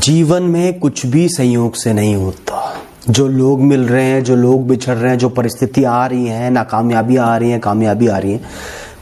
जीवन में कुछ भी संयोग से नहीं होता। जो लोग मिल रहे हैं, जो लोग बिछड़ रहे हैं, जो परिस्थिति आ रही है, नाकामयाबी आ रही है, कामयाबी आ रही है,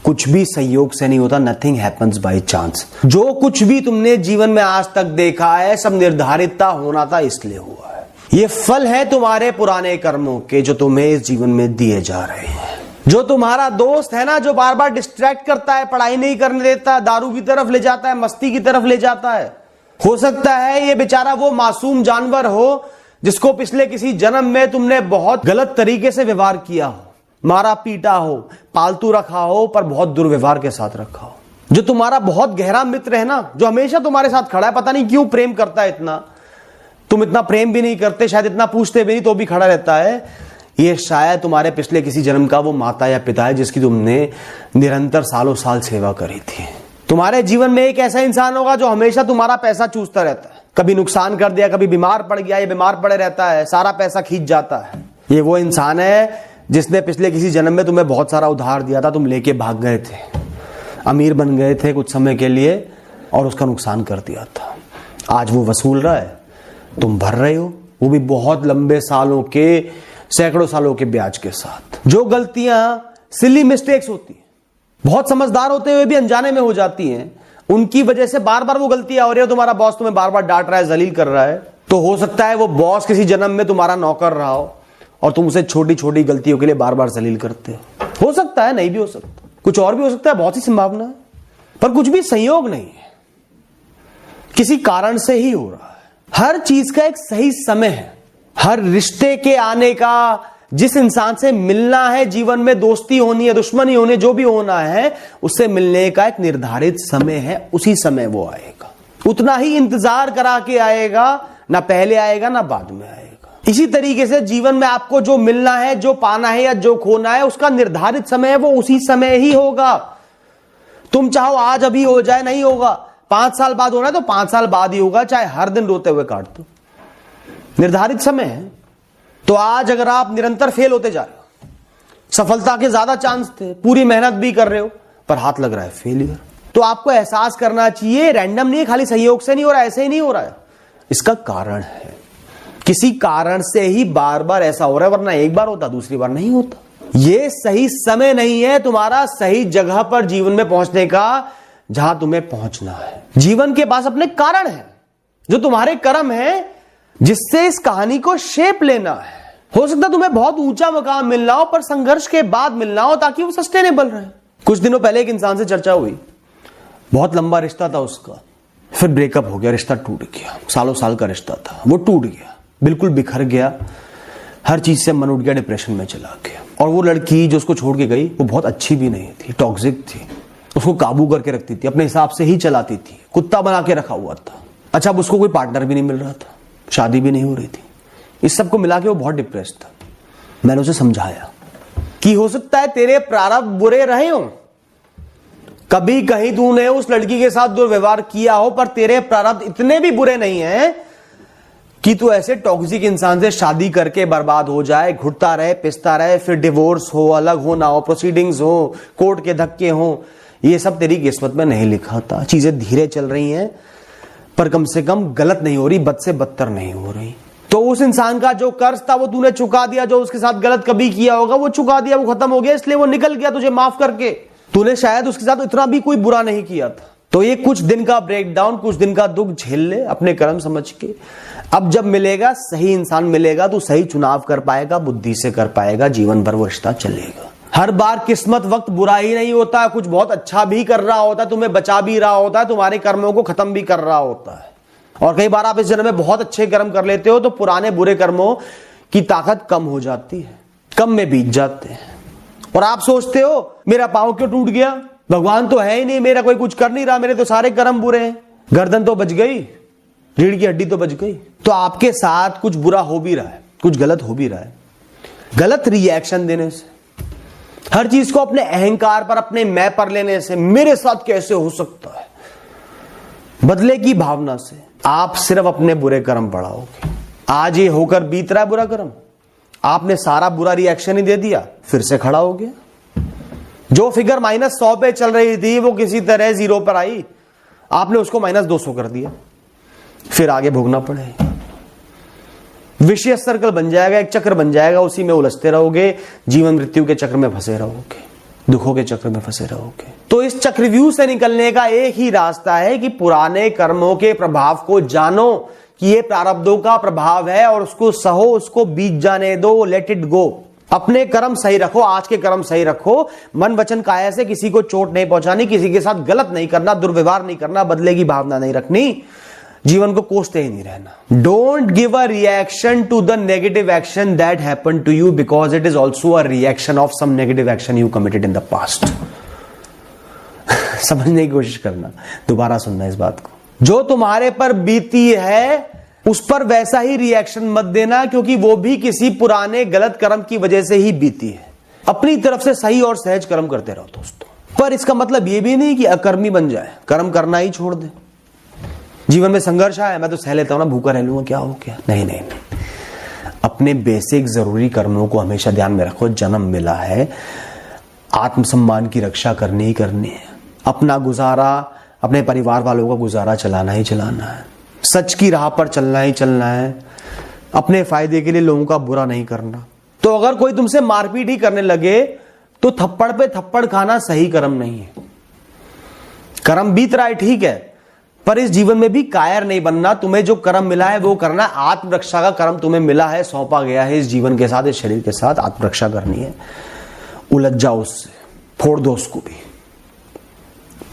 कुछ भी संयोग से नहीं होता। Nothing happens by chance. जो कुछ भी तुमने जीवन में आज तक देखा है सब निर्धारित होना था, इसलिए हुआ है। ये फल है तुम्हारे पुराने कर्मों के जो तुम्हें इस जीवन में दिए जा रहे हैं। जो तुम्हारा दोस्त है ना, जो बार बार डिस्ट्रैक्ट करता है, पढ़ाई नहीं करने देता, दारू की तरफ ले जाता है, मस्ती की तरफ ले जाता है, हो सकता है ये बेचारा वो मासूम जानवर हो जिसको पिछले किसी जन्म में तुमने बहुत गलत तरीके से व्यवहार किया हो, मारा पीटा हो, पालतू रखा हो, पर बहुत दुर्व्यवहार के साथ रखा हो। जो तुम्हारा बहुत गहरा मित्र है ना, जो हमेशा तुम्हारे साथ खड़ा है, पता नहीं क्यों प्रेम करता है इतना, तुम इतना प्रेम भी नहीं करते, शायद इतना पूछते भी नहीं तो भी खड़ा रहता है। ये शायद तुम्हारे पिछले किसी जन्म का वो माता या पिता है जिसकी तुमने निरंतर सालों साल सेवा करी थी। तुम्हारे जीवन में एक ऐसा इंसान होगा जो हमेशा तुम्हारा पैसा चूसता रहता है, कभी नुकसान कर दिया, कभी बीमार पड़ गया, ये बीमार पड़े रहता है, सारा पैसा खींच जाता है। ये वो इंसान है जिसने पिछले किसी जन्म में तुम्हें बहुत सारा उधार दिया था, तुम लेके भाग गए थे, अमीर बन गए थे कुछ समय के लिए और उसका नुकसान कर दिया था। आज वो वसूल रहा है, तुम भर रहे हो, वो भी बहुत लंबे सालों के, सैकड़ों सालों के ब्याज के साथ। जो गलतियां सिली मिस्टेक्स होती हैं, बहुत समझदार होते हुए भी अनजाने में हो जाती हैं, उनकी वजह से बार बार वो गलतियां हो रही है। तुम्हारा बॉस तुम्हें बार बार डांट रहा है, जलील कर रहा है, तो हो सकता है वो बॉस किसी जन्म में तुम्हारा नौकर रहा हो और तुम उसे छोटी छोटी गलतियों के लिए बार बार जलील करते हो सकता है, नहीं भी हो सकता, कुछ और भी हो सकता है, बहुत ही संभावना है, पर कुछ भी संयोग नहीं है, किसी कारण से ही हो रहा है। हर चीज का एक सही समय है। हर रिश्ते के आने का, जिस इंसान से मिलना है, जीवन में दोस्ती होनी है, दुश्मनी होनी, जो भी होना है, उससे मिलने का एक निर्धारित समय है। उसी समय वो आएगा, उतना ही इंतजार करा के आएगा, ना पहले आएगा ना बाद में आएगा। इसी तरीके से जीवन में आपको जो मिलना है, जो पाना है या जो खोना है, उसका निर्धारित समय है, वो उसी समय ही होगा। तुम चाहो आज अभी हो जाए, नहीं होगा। 5 साल बाद होना है तो 5 साल बाद ही होगा, चाहे हर दिन रोते हुए काट दो, निर्धारित समय है। तो आज अगर आप निरंतर फेल होते जा रहे हो, सफलता के ज्यादा चांस थे, पूरी मेहनत भी कर रहे हो, पर हाथ लग रहा है फेलियर, तो आपको एहसास करना चाहिए रैंडम नहीं है, खाली संयोग से नहीं हो रहा है, ऐसे ही नहीं हो रहा है, इसका कारण है। किसी कारण से ही बार बार ऐसा हो रहा है, वरना एक बार होता, दूसरी बार नहीं होता। ये सही समय नहीं है तुम्हारा सही जगह पर जीवन में पहुंचने का, जहां तुम्हें पहुंचना है। जीवन के पास अपने कारण है, जो तुम्हारे कर्म है, जिससे इस कहानी को शेप लेना है। हो सकता है तुम्हें बहुत ऊंचा मकाम मिलना हो, पर संघर्ष के बाद मिलना हो, ताकि वो सस्टेनेबल रहे। कुछ दिनों पहले एक इंसान से चर्चा हुई, बहुत लंबा रिश्ता था उसका, फिर ब्रेकअप हो गया, रिश्ता टूट गया, सालों साल का रिश्ता था, वो टूट गया, बिल्कुल बिखर गया, हर चीज से मन उठ गया, डिप्रेशन में चला गया। और वो लड़की जो उसको छोड़ के गई, वो बहुत अच्छी भी नहीं थी, टॉक्सिक थी, उसको काबू करके रखती थी, अपने हिसाब से ही चलाती थी, कुत्ता बना के रखा हुआ था। अच्छा, अब उसको कोई पार्टनर भी नहीं मिल रहा था, शादी भी नहीं हो रही थी, इस सब को मिला के वो बहुत डिप्रेस्ड था। मैंने उसे समझाया कि हो सकता है तेरे प्रारब्ध बुरे रहे हो, कभी कहीं तूने उस लड़की के साथ दुर्व्यवहार किया हो, पर तेरे प्रारब्ध इतने भी बुरे नहीं हैं कि तू ऐसे टॉक्सिक इंसान से शादी करके बर्बाद हो जाए, घुटता रहे, पिसता रहे, फिर डिवोर्स हो, अलग हो ना हो, प्रोसीडिंग्स हो, कोर्ट के धक्के हो। ये सब तेरी किस्मत में नहीं लिखा था। चीजें धीरे चल रही हैं, पर कम से कम गलत नहीं हो रही, बद से बदतर नहीं हो रही। तो उस इंसान का जो कर्ज था वो तूने चुका दिया, जो उसके साथ गलत कभी किया होगा वो चुका दिया, वो खत्म हो गया, इसलिए वो निकल गया तुझे माफ करके। तूने शायद उसके साथ इतना भी कोई बुरा नहीं किया था। तो ये कुछ दिन का ब्रेकडाउन, कुछ दिन का दुख झेल ले अपने कर्म समझ के। अब जब मिलेगा, सही इंसान मिलेगा, तो सही चुनाव कर पाएगा, बुद्धि से कर पाएगा, जीवन भर वो रिश्ता चलेगा। हर बार किस्मत वक्त बुरा ही नहीं होता, कुछ बहुत अच्छा भी कर रहा होता है, तुम्हें बचा भी रहा होता है, तुम्हारे कर्मों को खत्म भी कर रहा होता है। और कई बार आप इस जन्म में बहुत अच्छे कर्म कर लेते हो, तो पुराने बुरे कर्मों की ताकत कम हो जाती है, कम में बीत जाते हैं। और आप सोचते हो मेरा पांव क्यों टूट गया, भगवान तो है ही नहीं, मेरा कोई कुछ कर नहीं रहा, मेरे तो सारे कर्म बुरे हैं, गर्दन तो बच गई, रीढ़ की हड्डी तो बच गई। तो आपके साथ कुछ बुरा हो भी रहा है, कुछ गलत हो भी रहा है। गलत रिएक्शन देने से, हर चीज को अपने अहंकार पर, अपने मैं पर लेने से, मेरे साथ कैसे हो सकता है, बदले की भावना से आप सिर्फ अपने बुरे कर्म बढ़ाओगे। आज ये होकर बीत रहा है बुरा कर्म, आपने सारा बुरा रिएक्शन ही दे दिया, फिर से खड़ा हो गया। जो फिगर -100 पे चल रही थी वो किसी तरह 0 पर आई, आपने उसको -200 कर दिया। फिर आगे भोगना पड़ेगा। विषय सर्कल बन जाएगा, एक चक्र बन जाएगा, उसी में उलझते रहोगे, जीवन मृत्यु के चक्र में फंसे रहोगे, दुखों के चक्र में फंसे रहोगे। तो इस चक्रव्यूह से निकलने का एक ही रास्ता है कि पुराने कर्मों के प्रभाव को जानो कि ये प्रारब्धों का प्रभाव है और उसको सहो, उसको बीत जाने दो, लेट इट गो। अपने कर्म सही रखो, आज के कर्म सही रखो, मन वचन काया से किसी को चोट नहीं पहुंचानी, किसी के साथ गलत नहीं करना, दुर्व्यवहार नहीं करना, बदले की भावना नहीं रखनी, जीवन को कोसते ही नहीं रहना। Don't give a reaction to the negative action that happen to you because it is also a reaction of some negative action you committed in the past. समझने की कोशिश करना, दोबारा सुनना इस बात को। जो तुम्हारे पर बीती है उस पर वैसा ही रिएक्शन मत देना, क्योंकि वो भी किसी पुराने गलत कर्म की वजह से ही बीती है। अपनी तरफ से सही और सहज कर्म करते रहो दोस्तों, पर इसका मतलब ये भी नहीं कि अकर्मी बन जाए, कर्म करना ही छोड़ दे। जीवन में संघर्ष आया, मैं तो सह लेता हूं ना, भूखा रह लूंगा, क्या हो गया, नहीं नहीं नहीं। अपने बेसिक जरूरी कर्मों को हमेशा ध्यान में रखो। जन्म मिला है, आत्मसम्मान की रक्षा करनी ही करनी है। अपना गुजारा, अपने परिवार वालों का गुजारा चलाना ही चलाना है। सच की राह पर चलना ही चलना है। अपने फायदे के लिए लोगों का बुरा नहीं करना। तो अगर कोई तुमसे मारपीट ही करने लगे तो थप्पड़ पे थप्पड़ खाना सही कर्म नहीं है। कर्म बीत रहा है ठीक है, पर इस जीवन में भी कायर नहीं बनना। तुम्हें जो कर्म मिला है वो करना। आत्मरक्षा का कर्म तुम्हें मिला है, सौंपा गया है इस जीवन के साथ, इस शरीर के साथ। आत्मरक्षा करनी है, उलझ जाओ उससे, फोड़ दो उसको भी।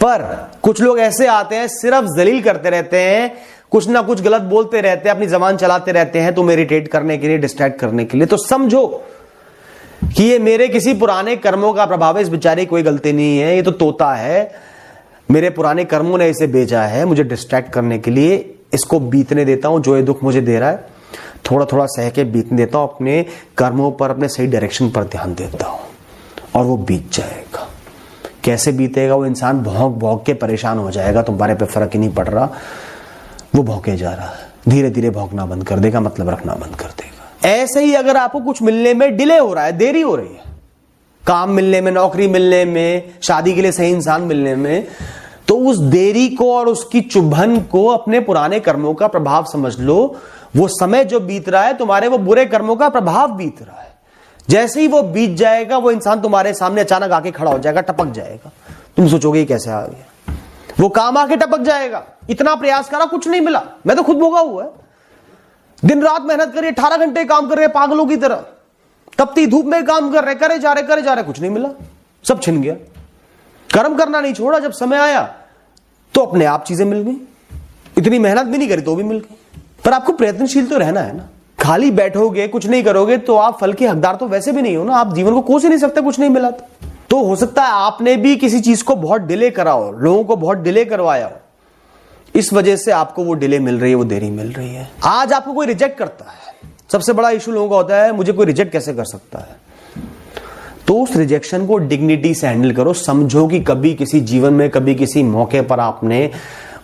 पर कुछ लोग ऐसे आते हैं, सिर्फ जलील करते रहते हैं, कुछ ना कुछ गलत बोलते रहते हैं, अपनी जबान चलाते रहते हैं तुम्हें इरिटेट करने के लिए, डिस्ट्रैक्ट करने के लिए। तो समझो कि ये मेरे किसी पुराने कर्मों का प्रभाव है, इस बेचारे कोई गलती नहीं है, ये तो तोता है, मेरे पुराने कर्मों ने इसे भेजा है मुझे डिस्ट्रैक्ट करने के लिए। इसको बीतने देता हूं, जो ये दुख मुझे दे रहा है थोड़ा थोड़ा सह के बीतने देता हूं, अपने कर्मों पर, अपने सही डायरेक्शन पर ध्यान देता हूं और वो बीत जाएगा। कैसे बीतेगा? वो इंसान भौंक भौंक के परेशान हो जाएगा, तुम्हारे पे फर्क ही नहीं पड़ रहा, वो भौंके जा रहा है, धीरे धीरे भौंकना बंद कर देगा, मतलब रखना बंद कर देगा। ऐसे ही अगर आपको कुछ मिलने में डिले हो रहा है, देरी हो रही है, काम मिलने में, नौकरी मिलने में, शादी के लिए सही इंसान मिलने में, तो उस देरी को और उसकी चुभन को अपने पुराने कर्मों का प्रभाव समझ लो। वो समय जो बीत रहा है तुम्हारे, वो बुरे कर्मों का प्रभाव बीत रहा है। जैसे ही वो बीत जाएगा, वो इंसान तुम्हारे सामने अचानक आके खड़ा हो जाएगा, टपक जाएगा। तुम सोचोगे कैसे आ गया, वो काम आके टपक जाएगा। इतना प्रयास करा, कुछ नहीं मिला। मैं तो खुद भोगा हुआ है, दिन रात मेहनत करिए, 18 घंटे काम कर रहे हैं पागलों की तरह, तपती धूप में काम कर रहे, करे जा रहे, कुछ नहीं मिला, सब छिन गया। कर्म करना नहीं छोड़ा, जब समय आया तो अपने आप चीजें मिल गई। इतनी मेहनत भी नहीं करी तो भी मिल गई। पर आपको प्रयत्नशील तो रहना है ना। खाली बैठोगे, कुछ नहीं करोगे तो आप फल के हकदार तो वैसे भी नहीं हो ना। आप जीवन को कोस ही नहीं सकते, कुछ नहीं मिला तो हो सकता है आपने भी किसी चीज को बहुत डिले करा हो, लोगों को बहुत डिले करवाया हो, इस वजह से आपको वो डिले मिल रही है, वो देरी मिल रही है। आज आपको कोई रिजेक्ट करता है, सबसे बड़ा इशू लोगों का होता है, मुझे कोई रिजेक्ट कैसे कर सकता है। तो उस रिजेक्शन को डिग्निटी से हैंडल करो। समझो कि कभी किसी जीवन में, कभी किसी मौके पर आपने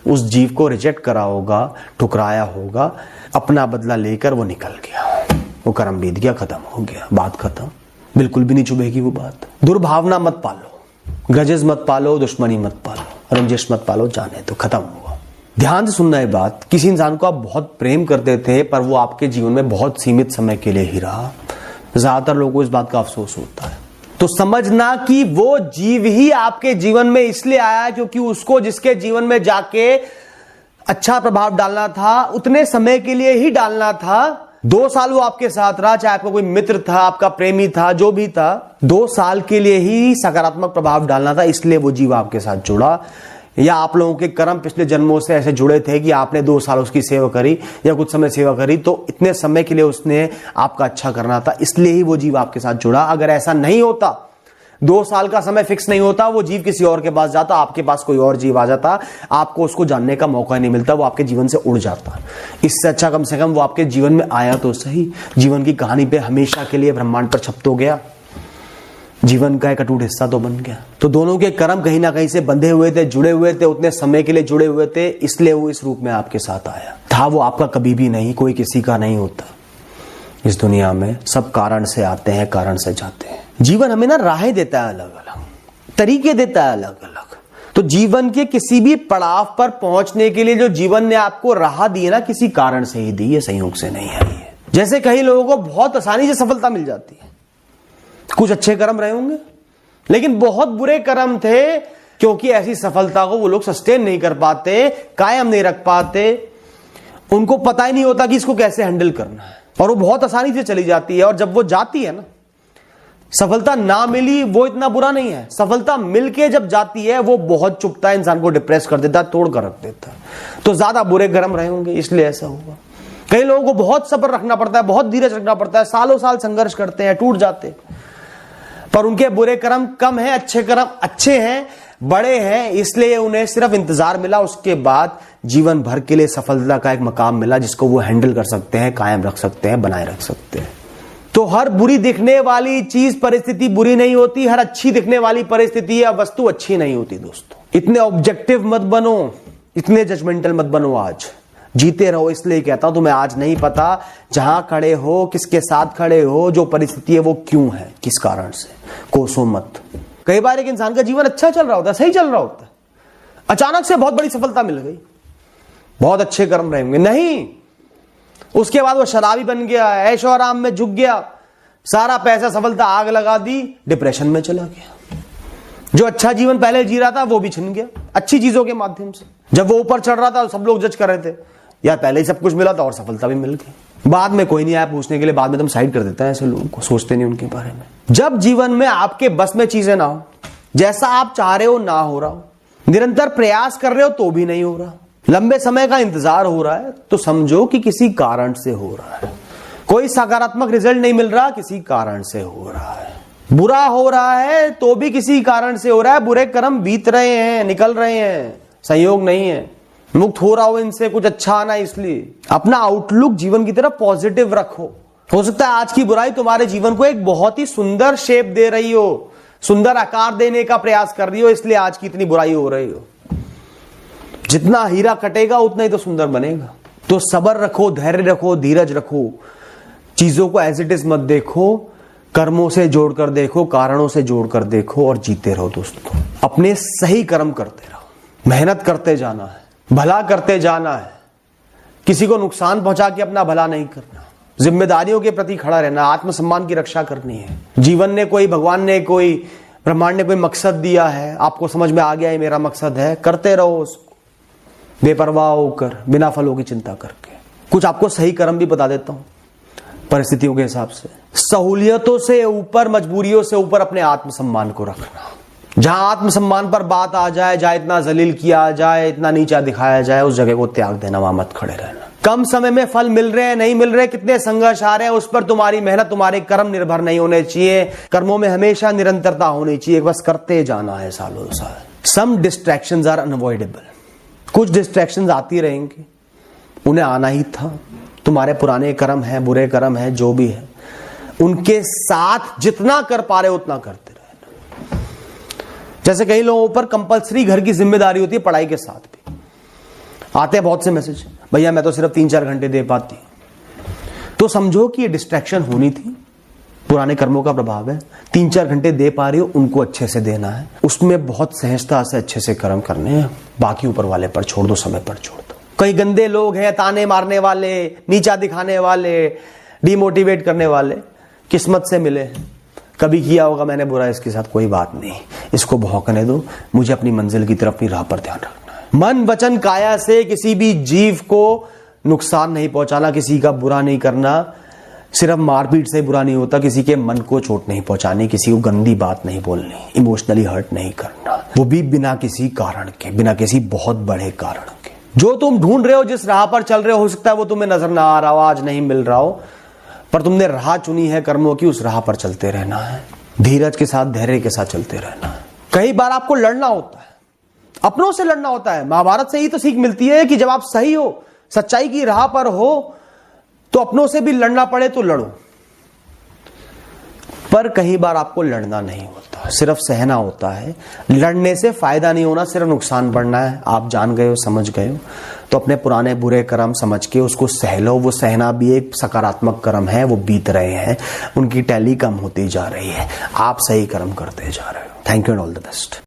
उस जीव को रिजेक्ट करा होगा, ठुकराया होगा, अपना बदला लेकर वो निकल गया, वो कर्म बीत गया, खत्म हो गया, बात खत्म। बिल्कुल भी नहीं चुभेगी वो बात। दुर्भावना मत पालो, ग्रजेस मत पालो, दुश्मनी मत पालो, रंजिश मत पालो, जाने तो खत्म हुआ। ध्यान से सुनना है बात। किसी इंसान को आप बहुत प्रेम करते थे, पर वो आपके जीवन में बहुत सीमित समय के लिए ही रहा। ज्यादातर लोगों को इस बात का अफसोस होता है। तो समझना कि वो जीव ही आपके जीवन में इसलिए आया क्योंकि उसको जिसके जीवन में जाके अच्छा प्रभाव डालना था, उतने समय के लिए ही डालना था। 2 साल वो आपके साथ रहा, चाहे आपका कोई मित्र था, आपका प्रेमी था, जो भी था, 2 साल के लिए ही सकारात्मक प्रभाव डालना था, इसलिए वो जीव आपके साथ जुड़ा। या आप लोगों के कर्म पिछले जन्मों से ऐसे जुड़े थे कि आपने 2 साल उसकी सेवा करी या कुछ समय सेवा करी, तो इतने समय के लिए उसने आपका अच्छा करना था, इसलिए ही वो जीव आपके साथ जुड़ा। अगर ऐसा नहीं होता, 2 साल का समय फिक्स नहीं होता, वो जीव किसी और के पास जाता, आपके पास कोई और जीव आ जाता, आपको उसको जानने का मौका नहीं मिलता, वो आपके जीवन से उड़ जाता। इससे अच्छा कम से कम वो आपके जीवन में आया तो सही। जीवन की कहानी पे हमेशा के लिए ब्रह्मांड पर छप तो गया, जीवन का एक अटूट हिस्सा तो बन गया। तो दोनों के कर्म कहीं ना कहीं से बंधे हुए थे, जुड़े हुए थे, उतने समय के लिए जुड़े हुए थे, इसलिए वो इस रूप में आपके साथ आया था। वो आपका कभी भी नहीं, कोई किसी का नहीं होता। इस दुनिया में सब कारण से आते हैं, कारण से जाते हैं। जीवन हमें ना राहें देता है, अलग अलग तरीके देता है, अलग अलग। तो जीवन के किसी भी पड़ाव पर पहुंचने के लिए जो जीवन ने आपको राह दी है ना, किसी कारण से ही दी है, संयोग से नहीं आई है। जैसे कई लोगों को बहुत आसानी से सफलता मिल जाती है, कुछ अच्छे कर्म रहे होंगे लेकिन बहुत बुरे कर्म थे, क्योंकि ऐसी सफलता को वो लोग सस्टेन नहीं कर पाते, कायम नहीं रख पाते, उनको पता ही नहीं होता कि इसको कैसे हैंडल करना है, और वो बहुत आसानी से चली जाती है। और जब वो जाती है ना, सफलता ना मिली वो इतना बुरा नहीं है, सफलता मिलके जब जाती है वो बहुत चुभता है, इंसान को डिप्रेस कर देता है, तोड़ कर रख देता है। तो ज्यादा बुरे कर्म रहे होंगे इसलिए ऐसा हुआ। कई लोगों को बहुत सब्र रखना पड़ता है, बहुत धीरज रखना पड़ता है, सालों साल संघर्ष करते हैं, टूट जाते, पर उनके बुरे कर्म कम हैं, अच्छे कर्म अच्छे हैं, बड़े हैं, इसलिए उन्हें सिर्फ इंतजार मिला, उसके बाद जीवन भर के लिए सफलता का एक मकाम मिला जिसको वो हैंडल कर सकते हैं, कायम रख सकते हैं, बनाए रख सकते हैं। तो हर बुरी दिखने वाली चीज, परिस्थिति बुरी नहीं होती, हर अच्छी दिखने वाली परिस्थिति या वस्तु अच्छी नहीं होती। दोस्तों, इतने ऑब्जेक्टिव मत बनो, इतने जजमेंटल मत बनो, आज जीते रहो। इसलिए कहता हूं, तुम्हें आज नहीं पता जहां खड़े हो, किसके साथ खड़े हो, जो परिस्थिति है वो क्यों है, किस कारण से, कोसो मत। कई बार एक इंसान का जीवन अच्छा चल रहा होता है, सही चल रहा होता है, अचानक से बहुत बड़ी सफलता मिल गई, बहुत अच्छे कर्म रहेंगे, नहीं, उसके बाद वो शराबी बन गया, ऐशो आराम में झुक गया, सारा पैसा, सफलता आग लगा दी, डिप्रेशन में चला गया। जो अच्छा जीवन पहले जी रहा था वो भी छिन गया अच्छी चीजों के माध्यम से। जब वो ऊपर चढ़ रहा था सब लोग जज कर रहे थे, यार पहले ही सब कुछ मिला था और सफलता भी मिल गई, बाद में कोई नहीं आया पूछने के लिए, बाद में तुम साइड कर देता है ऐसे लोगों को, सोचते नहीं उनके बारे में। जब जीवन में आपके बस में चीजें ना हो, जैसा आप चाह रहे हो ना हो रहा हो, निरंतर प्रयास कर रहे हो तो भी नहीं हो रहा, लंबे समय का इंतजार हो रहा है, तो समझो कि किसी कारण से हो रहा है। कोई सकारात्मक रिजल्ट नहीं मिल रहा, किसी कारण से हो रहा है। बुरा हो रहा है तो भी किसी कारण से हो रहा है, बुरे कर्म बीत रहे हैं, निकल रहे हैं, संयोग नहीं है, मुक्त हो रहा हो इनसे, कुछ अच्छा आना, इसलिए अपना आउटलुक जीवन की तरफ पॉजिटिव रखो। हो सकता है आज की बुराई तुम्हारे जीवन को एक बहुत ही सुंदर शेप दे रही हो, सुंदर आकार देने का प्रयास कर रही हो, इसलिए आज की इतनी बुराई हो रही हो। जितना हीरा कटेगा उतना ही तो सुंदर बनेगा। तो सब्र रखो, धैर्य रखो, धीरज रखो, चीजों को एज इट इज मत देखो, कर्मों से जोड़कर देखो, कारणों से जोड़कर देखो और जीते रहो। दोस्तों, अपने सही कर्म करते रहो, मेहनत करते जाना है, भला करते जाना है, किसी को नुकसान पहुंचा के अपना भला नहीं करना, जिम्मेदारियों के प्रति खड़ा रहना, आत्मसम्मान की रक्षा करनी है। जीवन ने कोई, भगवान ने कोई, ब्रह्मांड ने कोई मकसद दिया है, आपको समझ में आ गया है मेरा मकसद है, करते रहो उसको बेपरवाह होकर, बिना फलों की चिंता करके। कुछ आपको सही कर्म भी बता देता हूं परिस्थितियों के हिसाब से। सहूलियतों से ऊपर, मजबूरियों से ऊपर अपने आत्मसम्मान को रखना। जहां आत्मसम्मान पर बात आ जाए, जहां इतना जलील किया जाए, इतना नीचा दिखाया जाए, उस जगह को त्याग देना, वहां मत खड़े रहना। कम समय में फल मिल रहे हैं, नहीं मिल रहे, कितने संघर्ष आ रहे हैं, उस पर तुम्हारी मेहनत, तुम्हारे कर्म निर्भर नहीं होने चाहिए। कर्मों में हमेशा निरंतरता होनी चाहिए, बस करते जाना है सालों साल। सम डिस्ट्रैक्शंस आर अनअवॉइडेबल, कुछ डिस्ट्रैक्शंस आती रहेंगी, उन्हें आना ही था। तुम्हारे पुराने कर्म है, बुरे कर्म है, जो भी है, उनके साथ जितना कर पा रहे उतना करते रहना। जैसे कई लोगों पर कंपलसरी घर की जिम्मेदारी होती है, पढ़ाई के साथ भी आते हैं बहुत से मैसेज, भैया मैं तो सिर्फ 3-4 घंटे दे पाती, तो समझो कि ये डिस्ट्रैक्शन होनी थी, पुराने कर्मों का प्रभाव है। 3-4 घंटे दे पा रही हो, उनको अच्छे से देना है, उसमें बहुत सहजता से अच्छे से कर्म करने हैं, बाकी ऊपर वाले पर छोड़ दो, समय पर छोड़ दो। कई गंदे लोग हैं, ताने मारने वाले, नीचा दिखाने वाले, डिमोटिवेट करने वाले, किस्मत से मिले, कभी किया होगा मैंने बुरा, इसके साथ कोई बात नहीं, इसको भौंकने दो, मुझे अपनी मंजिल की तरफ, अपनी राह पर ध्यान रखना है। मन वचन काया से किसी भी जीव को नुकसान नहीं पहुंचाना, किसी का बुरा नहीं करना। सिर्फ मारपीट से बुरा नहीं होता, किसी के मन को चोट नहीं पहुंचानी, किसी को गंदी बात नहीं बोलनी, इमोशनली हर्ट नहीं करना, वो भी बिना किसी कारण के, बिना किसी बहुत बड़े कारण के। जो तुम ढूंढ रहे हो, जिस राह पर चल रहे हो सकता है वो तुम्हें नजर ना आ रहा हो, आज नहीं मिल रहा हो, पर तुमने राह चुनी है कर्मों की, उस राह पर चलते रहना है, धीरज के साथ, धैर्य के साथ चलते रहना है। कई बार आपको लड़ना होता है, अपनों से लड़ना होता है। महाभारत से ही तो सीख मिलती है कि जब आप सही हो, सच्चाई की राह पर हो, तो अपनों से भी लड़ना पड़े तो लड़ो, पर कई बार आपको लड़ना नहीं होता, सिर्फ सहना होता है। लड़ने से फायदा नहीं होना, सिर्फ नुकसान बढ़ना है। आप जान गए हो, समझ गए हो, तो अपने पुराने बुरे कर्म समझ के उसको सह लो। वो सहना भी एक सकारात्मक कर्म है, वो बीत रहे हैं, उनकी टैली कम होती जा रही है, आप सही कर्म करते जा रहे हो। Thank you and all the best.